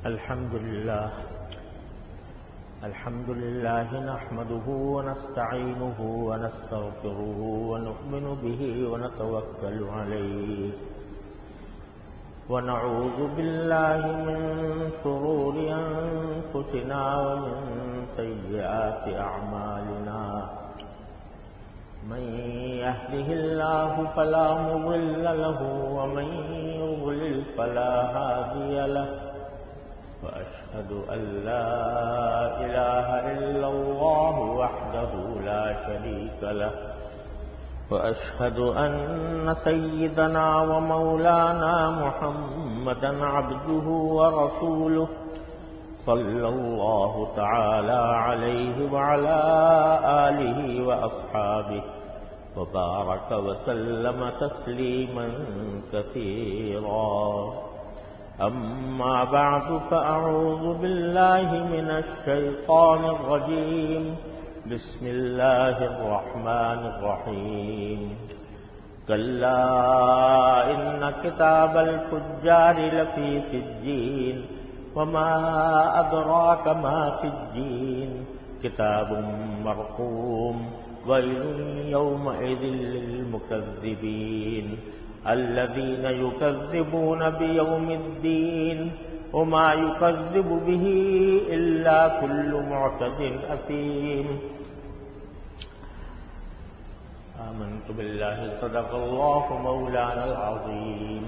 الحمد لله نحمده ونستعينه ونستغفره ونؤمن به ونتوكل عليه ونعوذ بالله من شرور أنفسنا ومن سيئات أعمالنا من يهده الله فلا مضل له ومن يضلل فلا هادي له وأشهد أن لا إله إلا الله وحده لا شريك له وأشهد أن سيدنا ومولانا محمدا عبده ورسوله صلى الله تعالى عليه وعلى آله وأصحابه وبارك وسلم تسليما كثيرا أما بعد فأعوذ بالله من الشيطان الرجيم بسم الله الرحمن الرحيم كلا إن كتاب الفجار لفي سجين وما أدراك ما سجين كتاب مرقوم ويل يومئذ للمكذبين الذين يكذبون بيوم الدين وما يكذب به إلا كل معتد أثيم آمنت بالله صدق الله مولانا العظيم.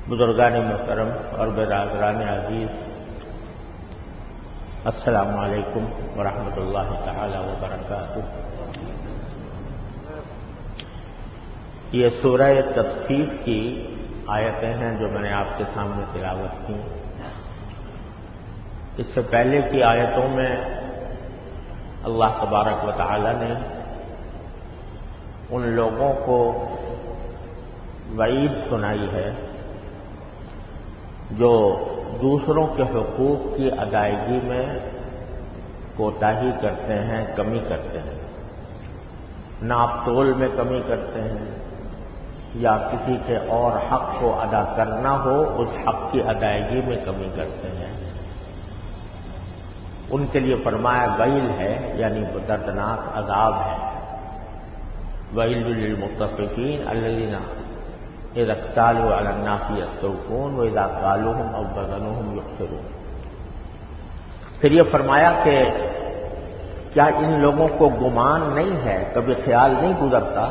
بزرگان محترم اور برادران عزیز، السلام علیکم ورحمۃ اللہ تعالی وبرکاتہ. یہ سورہ تطفیف کی آیتیں ہیں جو میں نے آپ کے سامنے تلاوت کی. اس سے پہلے کی آیتوں میں اللہ تبارک و تعالی نے ان لوگوں کو وعید سنائی ہے جو دوسروں کے حقوق کی ادائیگی میں کوتاہی کرتے ہیں، کمی کرتے ہیں، ناپ تول میں کمی کرتے ہیں، یا کسی کے اور حق کو ادا کرنا ہو اس حق کی ادائیگی میں کمی کرتے ہیں. ان کے لیے فرمایا ویل ہے، یعنی دردناک عذاب ہے. ویل للمطففین الذین اذا اکتالوا علی الناس یستوفون واذا کالوہم او وزنوہم یخسرون. پھر یہ فرمایا کہ کیا ان لوگوں کو گمان نہیں ہے، کبھی خیال نہیں گزرتا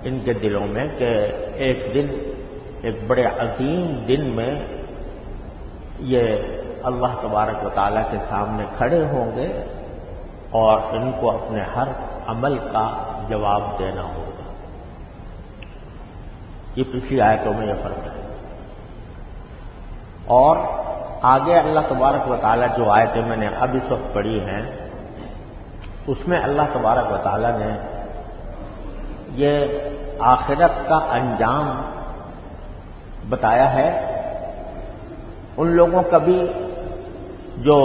ان کے دلوں میں کہ ایک دن، ایک بڑے عظیم دن میں یہ اللہ تبارک و تعالیٰ کے سامنے کھڑے ہوں گے اور ان کو اپنے ہر عمل کا جواب دینا ہوگا. یہ پچھلی آیتوں میں یہ فرق ہے. اور آگے اللہ تبارک و تعالیٰ جو آیتیں میں نے اب اس وقت پڑھی ہیں اس میں اللہ تبارک و تعالیٰ نے یہ آخرت کا انجام بتایا ہے. ان لوگوں کا بھی جو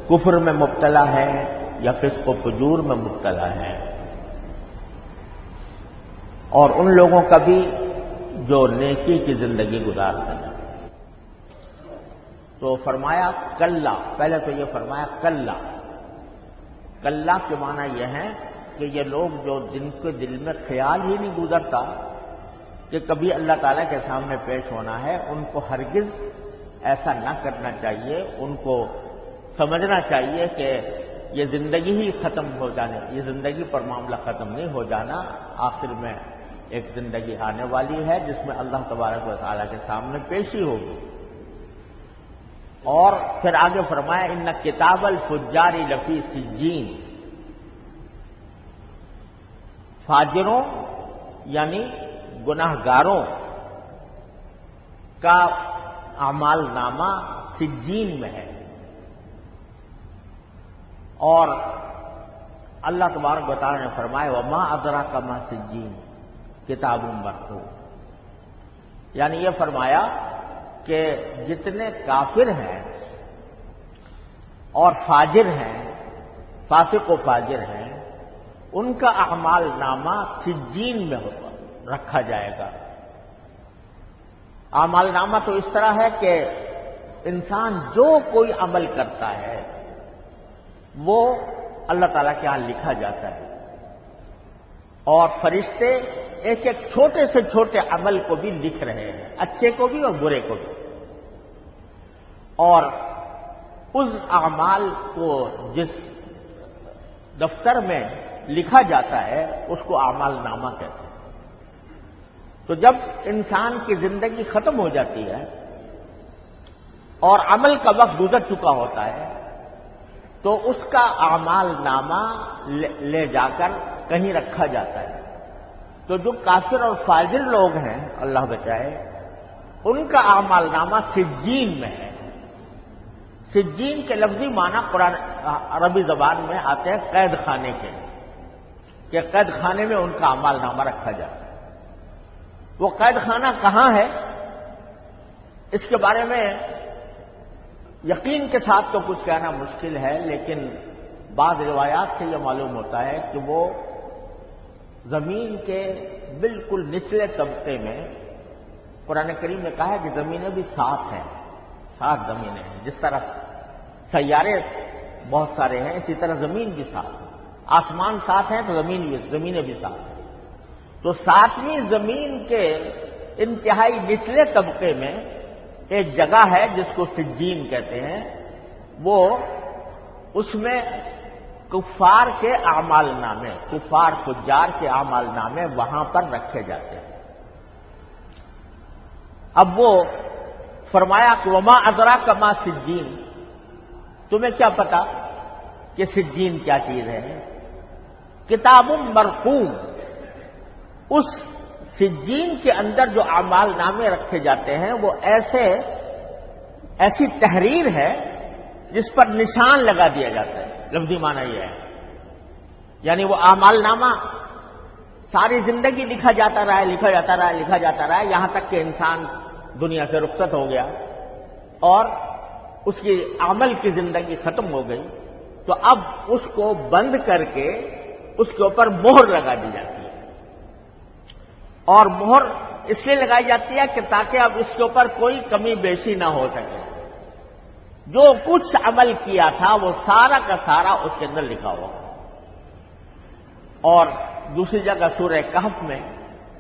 کفر میں مبتلا ہے یا فسق و فجور میں مبتلا ہے، اور ان لوگوں کا بھی جو نیکی کی زندگی گزارتے ہیں. تو فرمایا کلا، پہلے تو یہ فرمایا کلا. کلا کے معنی یہ ہے کہ یہ لوگ جو جن کے دل میں خیال ہی نہیں گزرتا کہ کبھی اللہ تعالیٰ کے سامنے پیش ہونا ہے، ان کو ہرگز ایسا نہ کرنا چاہیے. ان کو سمجھنا چاہیے کہ یہ زندگی ہی ختم ہو جانے، یہ زندگی پر معاملہ ختم نہیں ہو جانا. آخر میں ایک زندگی آنے والی ہے جس میں اللہ تبارک و تعالیٰ کے سامنے پیشی ہوگی. اور پھر آگے فرمایا ان کتاب الفجار لفی سجین. فاجروں یعنی گناہ گاروں کا اعمال نامہ سجین میں ہے. اور اللہ تبارک و تعالیٰ نے فرمایا وما ادراک ما سجین کتاب مرقوم. یعنی یہ فرمایا کہ جتنے کافر ہیں اور فاجر ہیں، فاسق و فاجر ہیں، ان کا اعمال نامہ سجین میں رکھا جائے گا. اعمال نامہ تو اس طرح ہے کہ انسان جو کوئی عمل کرتا ہے وہ اللہ تعالیٰ کے ہاں لکھا جاتا ہے، اور فرشتے ایک ایک چھوٹے سے چھوٹے عمل کو بھی لکھ رہے ہیں، اچھے کو بھی اور برے کو بھی، اور اس اعمال کو جس دفتر میں لکھا جاتا ہے اس کو اعمال نامہ کہتے ہیں۔ تو جب انسان کی زندگی ختم ہو جاتی ہے اور عمل کا وقت گزر چکا ہوتا ہے تو اس کا اعمال نامہ لے جا کر کہیں رکھا جاتا ہے۔ تو جو کافر اور فاجر لوگ ہیں، اللہ بچائے، ان کا اعمال نامہ سجین میں ہے۔ سجین کے لفظی معنی قرآن عربی زبان میں آتے ہیں قید خانے کے، کہ قید خانے میں ان کا اعمال نامہ رکھا جاتا ہے۔ وہ قید خانہ کہاں ہے اس کے بارے میں یقین کے ساتھ تو کچھ کہنا مشکل ہے، لیکن بعض روایات سے یہ معلوم ہوتا ہے کہ وہ زمین کے بالکل نچلے طبقے میں، قرآن کریم نے کہا ہے کہ زمینیں بھی 7 ہیں، 7 زمینیں ہیں، جس طرح سیارے بہت سارے ہیں اسی طرح زمین بھی 7 ہے، آسمان 7 ہیں تو زمینیں بھی 7 ہیں۔ تو 7ویں زمین کے انتہائی نچلے طبقے میں ایک جگہ ہے جس کو سجین کہتے ہیں، وہ اس میں کفار کے اعمال نامے، کفار فجار کے اعمال نامے وہاں پر رکھے جاتے ہیں۔ اب وہ فرمایا کہ وما ادراک ما سجین، تمہیں کیا پتا کہ سجین کیا چیز ہے؟ کتاب مرقوم، اس سجین کے اندر جو اعمال نامے رکھے جاتے ہیں وہ ایسی تحریر ہے جس پر نشان لگا دیا جاتا ہے۔ لفظی معنی یہ ہے، یعنی وہ اعمال نامہ ساری زندگی لکھا جاتا رہا، یہاں تک کہ انسان دنیا سے رخصت ہو گیا اور اس کی عمل کی زندگی ختم ہو گئی، تو اب اس کو بند کر کے اس کے اوپر مہر لگا دی جاتی ہے، اور مہر اس لیے لگائی جاتی ہے کہ تاکہ اب اس کے اوپر کوئی کمی بیشی نہ ہو سکے۔ جو کچھ عمل کیا تھا وہ سارا کا سارا اس کے اندر لکھا ہوا۔ اور دوسری جگہ سورہ کہف میں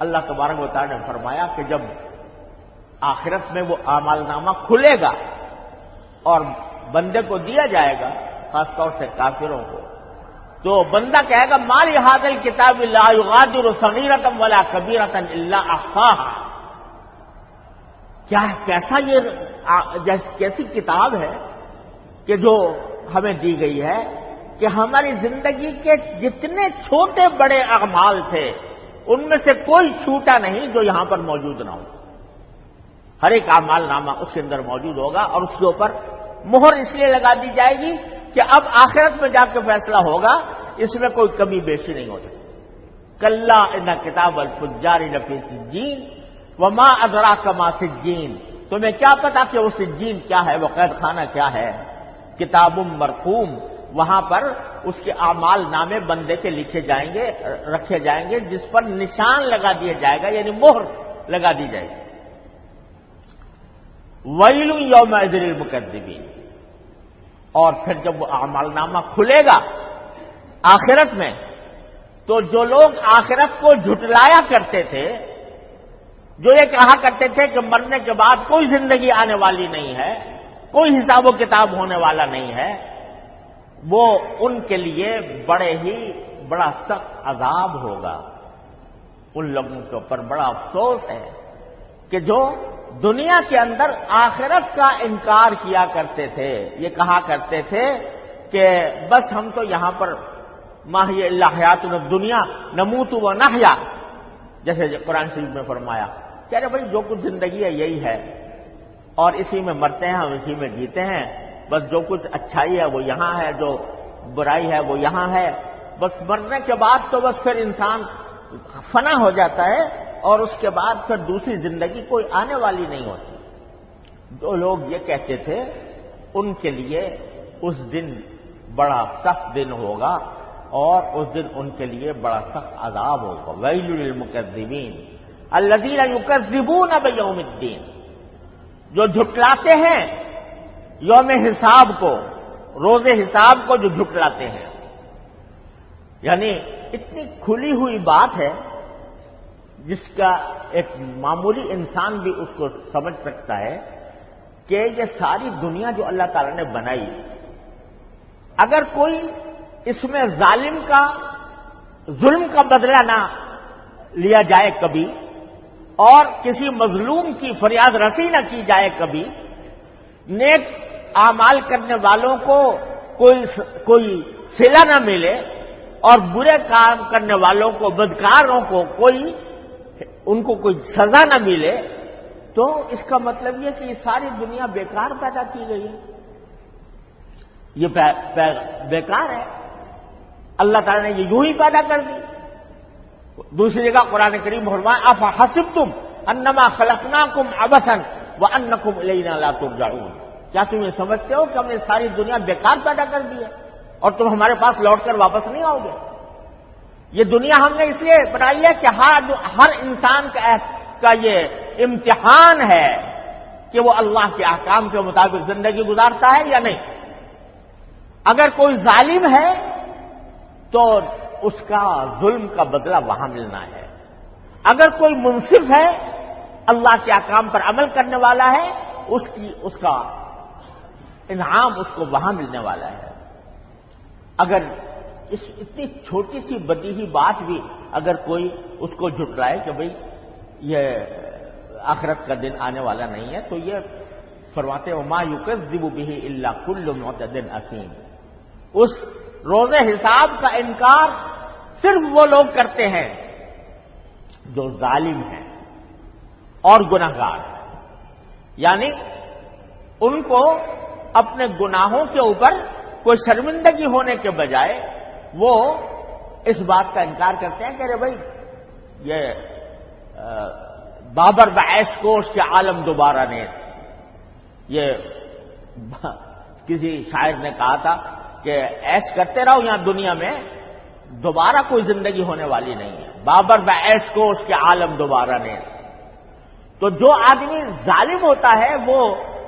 اللہ تبارک و تعالی نے فرمایا کہ جب آخرت میں وہ اعمال نامہ کھلے گا اور بندے کو دیا جائے گا، خاص طور سے کافروں کو، تو بندہ کہے گا مالی ھذا الکتاب لا یغادر صغیرۃ ولا کبیرۃ الا احصاها، کیسی کتاب ہے کہ جو ہمیں دی گئی ہے کہ ہماری زندگی کے جتنے چھوٹے بڑے اعمال تھے ان میں سے کوئی چھوٹا نہیں جو یہاں پر موجود نہ ہو۔ ہر ایک اعمال نامہ اس کے اندر موجود ہوگا اور اس کے اوپر مہر اس لیے لگا دی جائے گی کہ اب آخرت میں جا کے فیصلہ ہوگا، اس میں کوئی کمی بیشی نہیں ہو سکتی۔ کلا ان کتاب الفجار لفی سجین وما ادراک ما سجین، تمہیں کیا پتا کہ وہ سجین کیا ہے، وہ قید خانہ کیا ہے؟ کتاب مرقوم، وہاں پر اس کے اعمال نامے بندے کے لکھے جائیں گے، رکھے جائیں گے، جس پر نشان لگا دیا جائے گا، یعنی مہر لگا دی جائے گی۔ ویل یومئذ للمکذبین، اور پھر جب وہ اعمال نامہ کھلے گا آخرت میں تو جو لوگ آخرت کو جھٹلایا کرتے تھے، جو یہ کہا کرتے تھے کہ مرنے کے بعد کوئی زندگی آنے والی نہیں ہے، کوئی حساب و کتاب ہونے والا نہیں ہے، وہ ان کے لیے بڑا سخت عذاب ہوگا۔ ان لوگوں کے اوپر بڑا افسوس ہے کہ جو دنیا کے اندر آخرت کا انکار کیا کرتے تھے، یہ کہا کرتے تھے کہ بس ہم تو یہاں پر ما ہی الا حیاتنا الدنیا نموت و نحیا، جیسے قرآن شریف میں فرمایا کہ ارے بھائی جو کچھ زندگی ہے یہی ہے اور اسی میں مرتے ہیں، ہم اسی میں جیتے ہیں، بس جو کچھ اچھائی ہے وہ یہاں ہے، جو برائی ہے وہ یہاں ہے، بس مرنے کے بعد تو بس پھر انسان فنا ہو جاتا ہے اور اس کے بعد پھر دوسری زندگی کوئی آنے والی نہیں ہوتی۔ جو لوگ یہ کہتے تھے ان کے لیے اس دن بڑا سخت دن ہوگا اور اس دن ان کے لیے بڑا سخت عذاب ہوگا۔ ویل للمکذبین الذین یکذبون بیوم الدین، جو جھٹلاتے ہیں یوم حساب کو، روز حساب کو جو جھٹلاتے ہیں. یعنی اتنی کھلی ہوئی بات ہے جس کا ایک معمولی انسان بھی اس کو سمجھ سکتا ہے کہ یہ ساری دنیا جو اللہ تعالیٰ نے بنائی، اگر کوئی اس میں ظالم کا ظلم کا بدلہ نہ لیا جائے کبھی، اور کسی مظلوم کی فریاد رسی نہ کی جائے کبھی، نیک اعمال کرنے والوں کو کوئی صلہ نہ ملے، اور برے کام کرنے والوں کو، بدکاروں کو ان کو کوئی سزا نہ ملے، تو اس کا مطلب یہ کہ یہ ساری دنیا بیکار پیدا کی گئی ہے، یہ بیکار ہے. اللہ تعالیٰ نے یہ یوں ہی پیدا کر دی. دوسری جگہ قرآن کریم فرمایا افحسبتم انما خلقناکم عبثا وانکم الینا لا ترجعون. کیا تم یہ سمجھتے ہو کہ ہم نے ساری دنیا بیکار پیدا کر دی ہے اور تم ہمارے پاس لوٹ کر واپس نہیں آؤ گے؟ یہ دنیا ہم نے اس لیے بنائی ہے کہ ہر انسان کا یہ امتحان ہے کہ وہ اللہ کے احکام کے مطابق زندگی گزارتا ہے یا نہیں. اگر کوئی ظالم ہے تو اس کا ظلم کا بدلہ وہاں ملنا ہے. اگر کوئی منصف ہے، اللہ کے احکام پر عمل کرنے والا ہے، اس کا انعام اس کو وہاں ملنے والا ہے. اگر اس اتنی چھوٹی سی بدیہی بات بھی اگر کوئی اس کو جھٹلائے کہ بھئی یہ آخرت کا دن آنے والا نہیں ہے، تو یہ فرماتے ہیں وما یکذب بہ الا کل معتد اثیم. اس روز حساب کا انکار صرف وہ لوگ کرتے ہیں جو ظالم ہیں اور گناہگار ہیں. یعنی ان کو اپنے گناہوں کے اوپر کوئی شرمندگی ہونے کے بجائے وہ اس بات کا انکار کرتے ہیں کہ ارے بھائی یہ بابر بعیش کوش کے عالم دوبارہ نیز. یہ کسی شاعر نے کہا تھا کہ ایش کرتے رہو یہاں دنیا میں، دوبارہ کوئی زندگی ہونے والی نہیں ہے. بابر بعیش کوش کے عالم دوبارہ نیز. تو جو آدمی ظالم ہوتا ہے وہ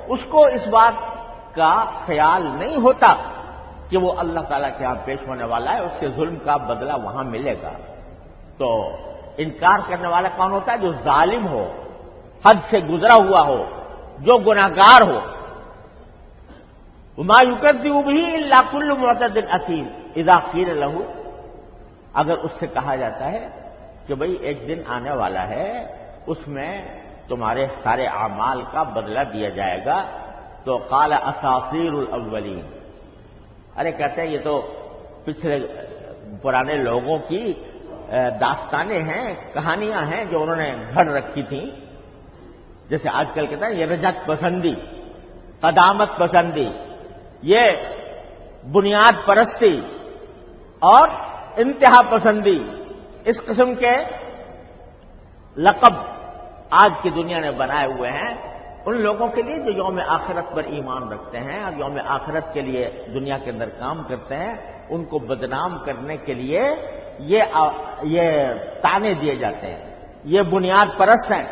اس کو اس بات کا خیال نہیں ہوتا کہ وہ اللہ تعالیٰ کے ہاں پیش ہونے والا ہے، اس کے ظلم کا بدلہ وہاں ملے گا. تو انکار کرنے والا کون ہوتا ہے؟ جو ظالم ہو، حد سے گزرا ہوا ہو، جو گناہگار ہو. وما یکذب بہ الا کل معتد اثیم اذا قیل لہ. اگر اس سے کہا جاتا ہے کہ بھئی ایک دن آنے والا ہے، اس میں تمہارے سارے اعمال کا بدلہ دیا جائے گا، تو قال اساطیر الاولین. ارے کہتے ہیں یہ تو پچھلے پرانے لوگوں کی داستانیں ہیں، کہانیاں ہیں جو انہوں نے گھڑ رکھی تھیں. جیسے آج کل کہتے ہیں یہ رجعت پسندی، قدامت پسندی، یہ بنیاد پرستی اور انتہا پسندی، اس قسم کے لقب آج کی دنیا نے بنائے ہوئے ہیں ان لوگوں کے لیے جو یوم آخرت پر ایمان رکھتے ہیں اور یوم آخرت کے لیے دنیا کے اندر کام کرتے ہیں. ان کو بدنام کرنے کے لیے یہ تانے دیے جاتے ہیں. یہ بنیاد پرست ہیں،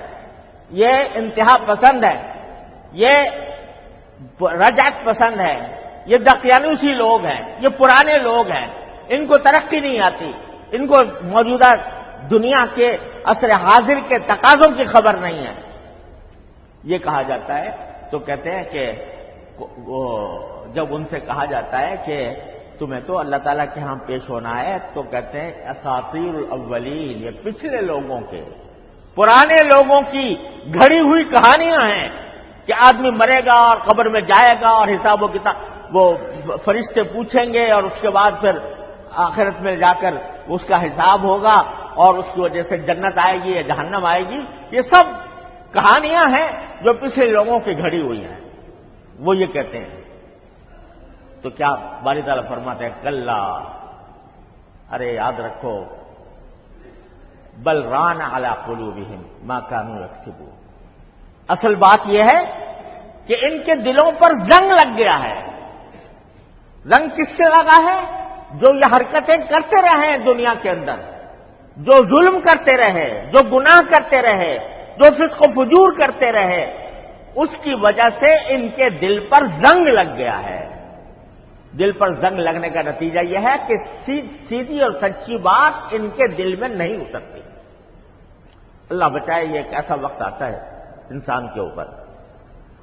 یہ انتہا پسند ہے، یہ رجعت پسند ہے، یہ دقیانوسی لوگ ہیں، یہ پرانے لوگ ہیں، ان کو ترقی نہیں آتی، ان کو موجودہ دنیا کے عصر حاضر کے تقاضوں کی خبر نہیں ہے. یہ کہا جاتا ہے تو کہتے ہیں کہ جب ان سے کہا جاتا ہے کہ تمہیں تو اللہ تعالیٰ کے ہاں پیش ہونا ہے، تو کہتے ہیں اساطیر الاولین، یہ پچھلے لوگوں کے، پرانے لوگوں کی گھڑی ہوئی کہانیاں ہیں کہ آدمی مرے گا اور قبر میں جائے گا اور حساب و کتاب وہ فرشتے پوچھیں گے اور اس کے بعد پھر آخرت میں جا کر اس کا حساب ہوگا اور اس کی وجہ سے جنت آئے گی یا جہنم آئے گی. یہ سب کہانیاں ہیں جو پچھلے لوگوں کی گھڑی ہوئی ہیں، وہ یہ کہتے ہیں. تو کیا باری تعالیٰ فرماتے ہیں کلا، ارے یاد رکھو، بل ران علی قلوبہم ما کانوا یکسبون. اصل بات یہ ہے کہ ان کے دلوں پر زنگ لگ گیا ہے. زنگ کس سے لگا ہے؟ جو یہ حرکتیں کرتے رہے ہیں دنیا کے اندر، جو ظلم کرتے رہے، جو گناہ کرتے رہے، جو فسق و فجور کرتے رہے، اس کی وجہ سے ان کے دل پر زنگ لگ گیا ہے. دل پر زنگ لگنے کا نتیجہ یہ ہے کہ سیدھی اور سچی بات ان کے دل میں نہیں اترتی. اللہ بچائے، یہ ایک ایسا وقت آتا ہے انسان کے اوپر.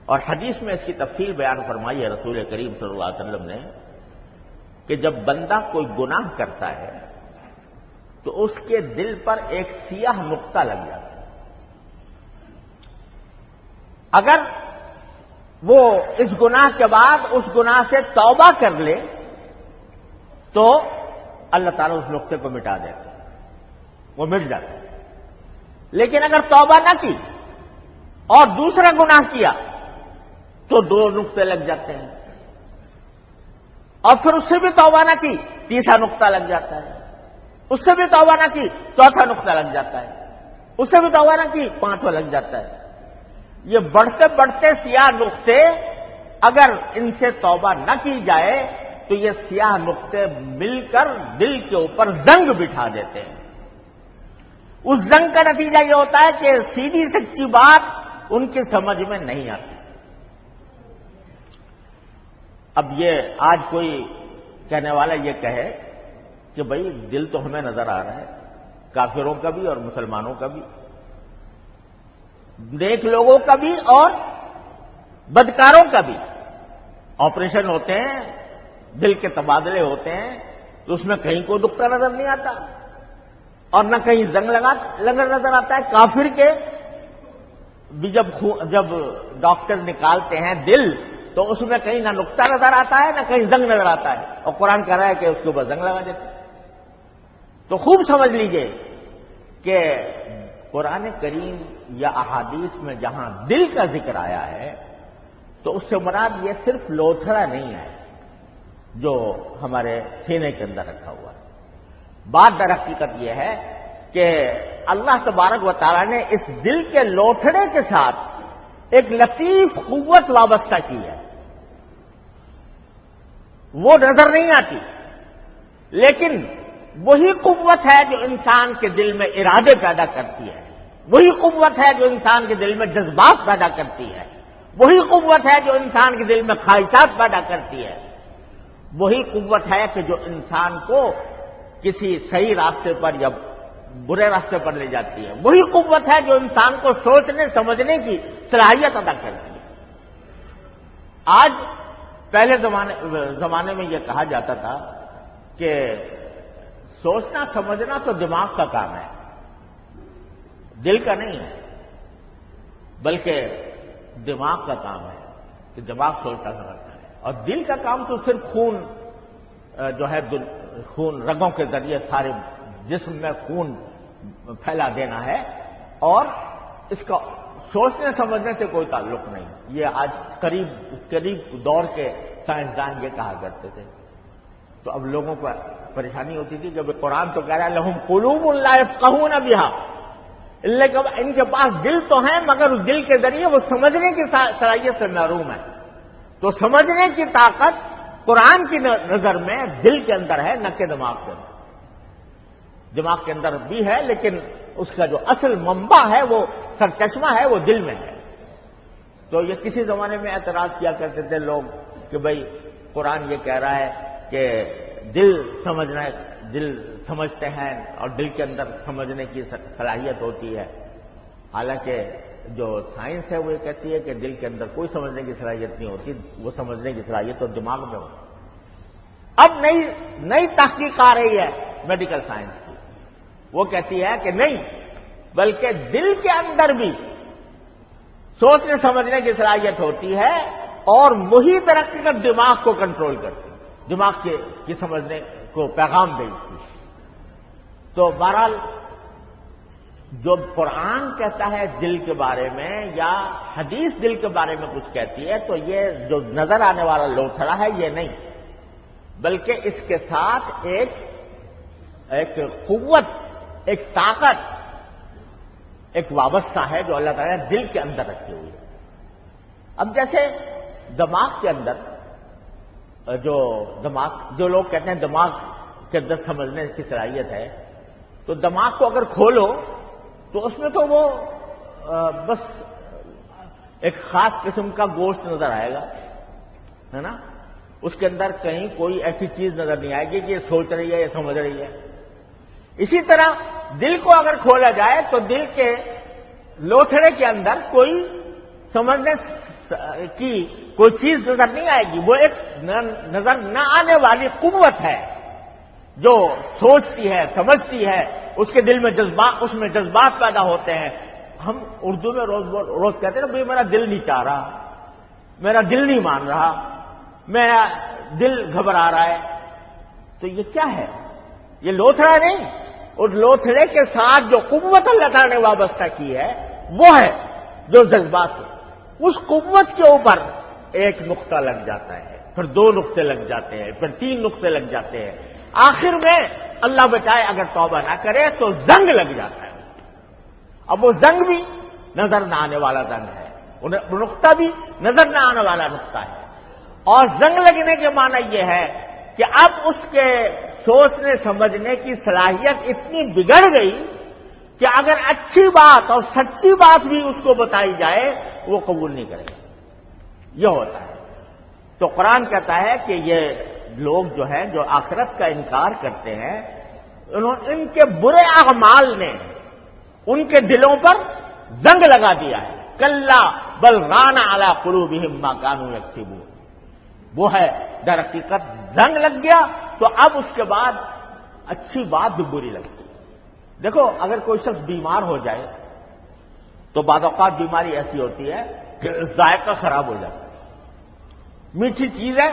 اور حدیث میں اس کی تفصیل بیان فرمائی ہے رسول کریم صلی اللہ علیہ وسلم نے کہ جب بندہ کوئی گناہ کرتا ہے تو اس کے دل پر ایک سیاہ نقطہ لگ جاتا ہے. اگر وہ اس گناہ کے بعد اس گناہ سے توبہ کر لے تو اللہ تعالیٰ اس نقطے کو مٹا دیتا ہے، وہ مٹ جاتا ہے. لیکن اگر توبہ نہ کی اور دوسرا گناہ کیا تو 2 نقطے لگ جاتے ہیں، اور پھر اس سے بھی توبہ نہ کی تیسرا نقطہ لگ جاتا ہے، اس سے بھی توبہ نہ کی چوتھا نقطہ لگ جاتا ہے، اس سے بھی توبہ نہ کی 5واں لگ جاتا ہے. یہ بڑھتے بڑھتے سیاہ نقطے اگر ان سے توبہ نہ کی جائے تو یہ سیاہ نقطے مل کر دل کے اوپر زنگ بٹھا دیتے ہیں. اس زنگ کا نتیجہ یہ ہوتا ہے کہ سیدھی سچی بات ان کی سمجھ میں نہیں آتی. اب یہ آج کوئی کہنے والا یہ کہے کہ بھئی دل تو ہمیں نظر آ رہا ہے، کافروں کا بھی اور مسلمانوں کا بھی، نیک لوگوں کا بھی اور بدکاروں کا بھی. آپریشن ہوتے ہیں، دل کے تبادلے ہوتے ہیں، تو اس میں کہیں کوئی نقطہ نظر نہیں آتا اور نہ کہیں زنگ نظر آتا ہے. کافر کے بھی جب ڈاکٹر نکالتے ہیں دل تو اس میں کہیں نہ نقطہ نظر آتا ہے نہ کہیں زنگ نظر آتا ہے، اور قرآن کہہ رہا ہے کہ اس کے اوپر زنگ لگا دیتے. تو خوب سمجھ لیجئے کہ قرآن کریم یا احادیث میں جہاں دل کا ذکر آیا ہے تو اس سے مراد یہ صرف لوتھڑا نہیں ہے جو ہمارے سینے کے اندر رکھا ہوا ہے. بات در حقیقت یہ ہے کہ اللہ تبارک و تعالیٰ نے اس دل کے لوتھڑے کے ساتھ ایک لطیف قوت وابستہ کی ہے. وہ نظر نہیں آتی، لیکن وہی قوت ہے جو انسان کے دل میں ارادے پیدا کرتی ہے، وہی قوت ہے جو انسان کے دل میں جذبات پیدا کرتی ہے، وہی قوت ہے جو انسان کے دل میں خواہشات پیدا کرتی ہے، وہی قوت ہے کہ جو انسان کو کسی صحیح راستے پر یا برے راستے پر لے جاتی ہے، وہی قوت ہے جو انسان کو سوچنے سمجھنے کی صلاحیت ادا کرتی ہے. آج پہلے زمانے میں یہ کہا جاتا تھا کہ سوچنا سمجھنا تو دماغ کا کام ہے، دل کا نہیں ہے، بلکہ دماغ کا کام ہے کہ دماغ سوچتا سمجھتا ہے. اور دل کا کام تو صرف خون جو ہے خون رگوں کے ذریعے سارے جسم میں خون پھیلا دینا ہے، اور اس کا سوچنے سمجھنے سے کوئی تعلق نہیں. یہ آج قریب دور کے سائنسدان یہ کہا کرتے تھے. تو اب لوگوں کو پریشانی ہوتی تھی کہ قرآن تو کہہ رہا ہے لہم قلوب لا یفقہون بہا، لیکن ان کے پاس دل تو ہیں مگر اس دل کے ذریعے وہ سمجھنے کی صلاحیت سے محروم ہے. تو سمجھنے کی طاقت قرآن کی نظر میں دل کے اندر ہے، نہ کہ دماغ کے اندر. دماغ کے اندر بھی ہے لیکن اس کا جو اصل منبع ہے، وہ سرچشمہ ہے، وہ دل میں ہے. تو یہ کسی زمانے میں اعتراض کیا کرتے تھے لوگ کہ بھئی قرآن یہ کہہ رہا ہے کہ دل سمجھتے ہیں اور دل کے اندر سمجھنے کی صلاحیت ہوتی ہے. حالانکہ جو سائنس ہے وہ یہ کہتی ہے کہ دل کے اندر کوئی سمجھنے کی صلاحیت نہیں ہوتی، وہ سمجھنے کی صلاحیت تو دماغ میں ہوتی. اب نئی تحقیق آ رہی ہے میڈیکل سائنس کی، وہ کہتی ہے کہ نہیں، بلکہ دل کے اندر بھی سوچنے سمجھنے کی صلاحیت ہوتی ہے اور وہی ترقی کر دماغ کو کنٹرول کرتی ہے، دماغ کی سمجھنے کو پیغام بھیجتی ہے. تو بہرحال جو قرآن کہتا ہے دل کے بارے میں یا حدیث دل کے بارے میں کچھ کہتی ہے تو یہ جو نظر آنے والا لوتھڑا ہے یہ نہیں، بلکہ اس کے ساتھ ایک قوت، ایک طاقت، ایک وابستہ ہے جو اللہ تعالیٰ نے دل کے اندر رکھی ہوئی ہے. اب جیسے دماغ کے اندر جو لوگ کہتے ہیں دماغ کے اندر سمجھنے کی صلاحیت ہے، تو دماغ کو اگر کھولو تو اس میں تو وہ بس ایک خاص قسم کا گوشت نظر آئے گا، ہے نا، اس کے اندر کہیں کوئی ایسی چیز نظر نہیں آئے گی کہ یہ سوچ رہی ہے، یہ سمجھ رہی ہے۔ اسی طرح دل کو اگر کھولا جائے تو دل کے لوتھڑے کے اندر کوئی سمجھنے کی کوئی چیز نظر نہیں آئے گی، وہ ایک نظر نہ آنے والی قوت ہے جو سوچتی ہے، سمجھتی ہے، اس کے دل میں اس میں جذبات پیدا ہوتے ہیں۔ ہم اردو میں روز کہتے ہیں نا، بھئی میرا دل نہیں چاہ رہا، میرا دل نہیں مان رہا، میرا دل گھبرا رہا ہے، تو یہ کیا ہے؟ یہ لوتھڑا نہیں، اس لوتھڑے کے ساتھ جو قوت اللہ تعالیٰ نے وابستہ کی ہے وہ ہے جو جذبات ہے۔ اس قوت کے اوپر ایک نقطہ لگ جاتا ہے، پھر 2 نقطے لگ جاتے ہیں، پھر 3 نقطے لگ جاتے ہیں، آخر میں اللہ بچائے اگر توبہ نہ کرے تو زنگ لگ جاتا ہے۔ اب وہ زنگ بھی نظر نہ آنے والا زنگ ہے، وہ نقطہ بھی نظر نہ آنے والا نقطہ ہے، اور زنگ لگنے کے معنی یہ ہے کہ اب اس کے سوچنے سمجھنے کی صلاحیت اتنی بگڑ گئی کہ اگر اچھی بات اور سچی بات بھی اس کو بتائی جائے وہ قبول نہیں کرے گا۔ یہ ہوتا ہے۔ تو قرآن کہتا ہے کہ یہ لوگ جو ہیں جو آخرت کا انکار کرتے ہیں، ان کے برے اعمال نے ان کے دلوں پر زنگ لگا دیا ہے۔ کلا بل ران علی قلوبہم ما کانوا یکسبون، وہ ہے در حقیقت زنگ لگ گیا، تو اب اس کے بعد اچھی بات بھی بری لگتی ہے۔ دیکھو اگر کوئی شخص بیمار ہو جائے تو بعض اوقات بیماری ایسی ہوتی ہے کہ ذائقہ خراب ہو جاتا ہے، میٹھی چیز ہے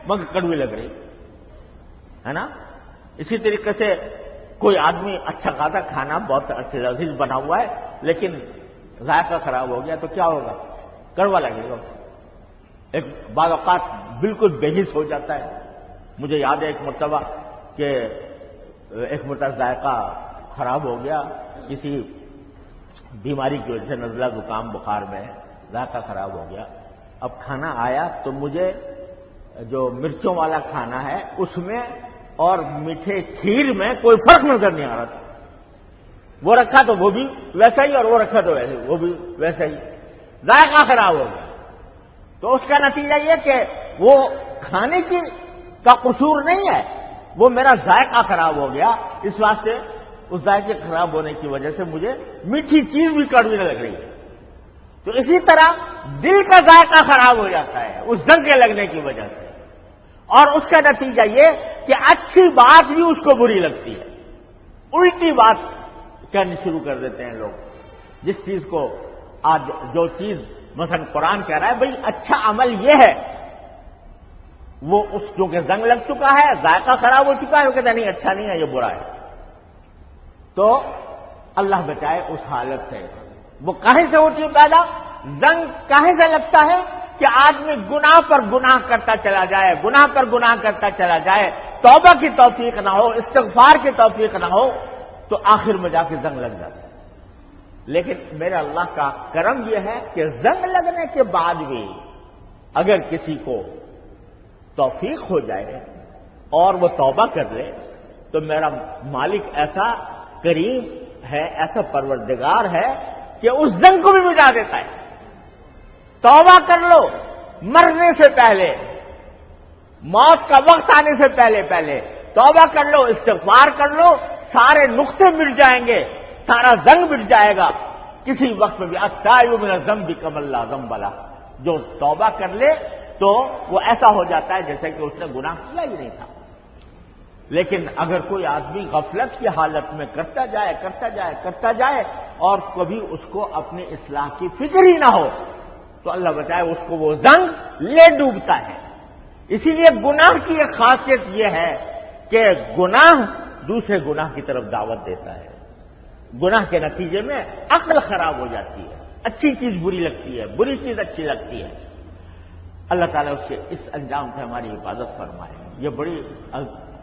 مگر کڑوی لگ رہی ہے نا۔ اسی طریقے سے کوئی آدمی اچھا خاصا کھانا بہت اچھے لذیذ بنا ہوا ہے لیکن ذائقہ خراب ہو گیا تو کیا ہوگا؟ کڑوا لگے گا۔ ایک بعض اوقات بالکل بے حس ہو جاتا ہے۔ مجھے یاد ہے ایک مرتبہ کہ ایک مرتبہ ذائقہ خراب ہو گیا کسی بیماری کی وجہ سے، نزلہ زکام بخار میں ذائقہ خراب ہو گیا۔ اب کھانا آیا تو مجھے جو مرچوں والا کھانا ہے اس میں اور میٹھے کھیر میں کوئی فرق نظر نہیں آ رہا تھا۔ وہ رکھا تو وہ بھی ویسا ہی اور وہ رکھا تو وہ بھی ویسا ہی، ذائقہ خراب ہو گیا۔ تو اس کا نتیجہ یہ کہ وہ کھانے کا قصور نہیں ہے، وہ میرا ذائقہ خراب ہو گیا، اس واسطے اس ذائقے خراب ہونے کی وجہ سے مجھے میٹھی چیز بھی کڑوی لگ رہی ہے۔ تو اسی طرح دل کا ذائقہ خراب ہو جاتا ہے اس زنگ کے لگنے کی وجہ سے، اور اس کا نتیجہ یہ کہ اچھی بات بھی اس کو بری لگتی ہے، الٹی بات کہنا شروع کر دیتے ہیں لوگ۔ جس چیز کو آج جو چیز مثلا قرآن کہہ رہا ہے بھئی اچھا عمل یہ ہے، وہ اس جو کہ زنگ لگ چکا ہے، ذائقہ خراب ہو چکا ہے، وہ کہتا ہے نہیں اچھا نہیں ہے، یہ برا ہے۔ تو اللہ بچائے اس حالت سے۔ وہ کہیں سے ہوتی ہے پیدا؟ زنگ کہیں سے لگتا ہے کہ آدمی گناہ پر گناہ کرتا چلا جائے، گناہ پر گناہ کرتا چلا جائے، توبہ کی توفیق نہ ہو، استغفار کی توفیق نہ ہو، تو آخر میں جا کے زنگ لگ جاتا ہے۔ لیکن میرے اللہ کا کرم یہ ہے کہ زنگ لگنے کے بعد بھی اگر کسی کو توفیق ہو جائے اور وہ توبہ کر لے تو میرا مالک ایسا کریم ہے، ایسا پروردگار ہے کہ اس زنگ کو بھی مٹا دیتا ہے۔ توبہ کر لو مرنے سے پہلے، موت کا وقت آنے سے پہلے توبہ کر لو، استغفار کر لو، سارے نقطے مٹ جائیں گے، سارا زنگ مٹ جائے گا کسی وقت میں بھی۔ التائب من الذنب کمن لا ذنب لہ، جو توبہ کر لے تو وہ ایسا ہو جاتا ہے جیسے کہ اس نے گناہ کیا ہی نہیں تھا۔ لیکن اگر کوئی آدمی غفلت کی حالت میں کرتا جائے اور کبھی اس کو اپنی اصلاح کی فکر ہی نہ ہو تو اللہ بچائے اس کو وہ زنگ لے ڈوبتا ہے۔ اسی لیے گناہ کی ایک خاصیت یہ ہے کہ گناہ دوسرے گناہ کی طرف دعوت دیتا ہے۔ گناہ کے نتیجے میں عقل خراب ہو جاتی ہے، اچھی چیز بری لگتی ہے، بری چیز اچھی لگتی ہے۔ اللہ تعالیٰ اس کے اس انجام سے ہماری حفاظت فرمائے۔ یہ بڑی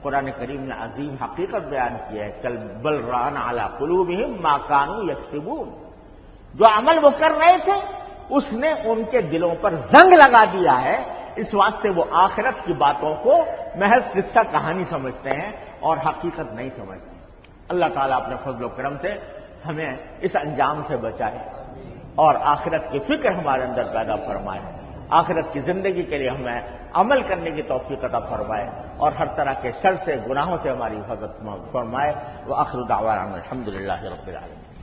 قرآن کریم نے عظیم حقیقت بیان کی ہے، کل بل ران علی قلوبہم ما کانوا یکسبون، جو عمل وہ کر رہے تھے اس نے ان کے دلوں پر زنگ لگا دیا ہے، اس واسطے وہ آخرت کی باتوں کو محض قصہ کہانی سمجھتے ہیں اور حقیقت نہیں سمجھتے۔ اللہ تعالیٰ اپنے فضل و کرم سے ہمیں اس انجام سے بچائے۔ اور آخرت کی فکر ہمارے اندر پیدا فرمائے، آخرت کی زندگی کے لیے ہمیں عمل کرنے کی توفیق عطا فرمائے، اور ہر طرح کے شر سے، گناہوں سے ہماری حفاظت فرمائے۔ وآخر دعوانا الحمدللہ رب العالمین۔